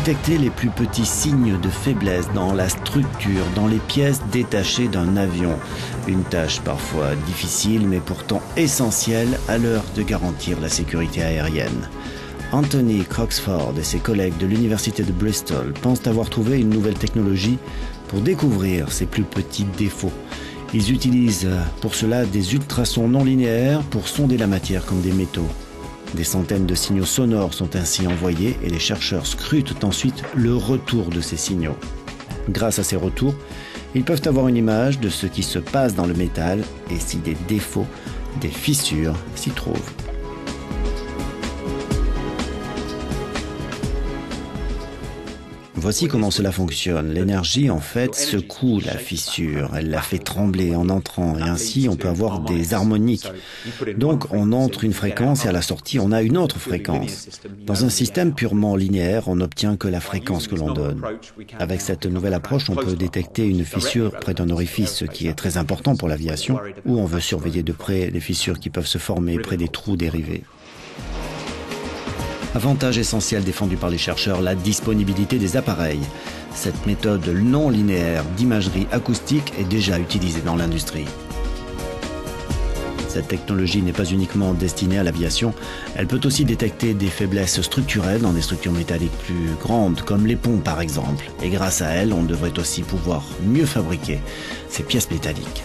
détecter les plus petits signes de faiblesse dans la structure, dans les pièces détachées d'un avion. Une tâche parfois difficile, mais pourtant essentielle à l'heure de garantir la sécurité aérienne. Anthony Croxford et ses collègues de l'université de Bristol pensent avoir trouvé une nouvelle technologie pour découvrir ces plus petits défauts. Ils utilisent pour cela des ultrasons non linéaires pour sonder la matière comme des métaux. Des centaines de signaux sonores sont ainsi envoyés et les chercheurs scrutent ensuite le retour de ces signaux. Grâce à ces retours, ils peuvent avoir une image de ce qui se passe dans le métal et si des défauts, des fissures s'y trouvent. Voici comment cela fonctionne. L'énergie, en fait, secoue la fissure. Elle la fait trembler en entrant et ainsi on peut avoir des harmoniques. Donc on entre une fréquence et à la sortie on a une autre fréquence. Dans un système purement linéaire, on n'obtient que la fréquence que l'on donne. Avec cette nouvelle approche, on peut détecter une fissure près d'un orifice, ce qui est très important pour l'aviation, où on veut surveiller de près les fissures qui peuvent se former près des trous dérivés. Avantage essentiel défendu par les chercheurs, la disponibilité des appareils. Cette méthode non linéaire d'imagerie acoustique est déjà utilisée dans l'industrie. Cette technologie n'est pas uniquement destinée à l'aviation, elle peut aussi détecter des faiblesses structurelles dans des structures métalliques plus grandes, comme les ponts par exemple. Et grâce à elle, on devrait aussi pouvoir mieux fabriquer ces pièces métalliques.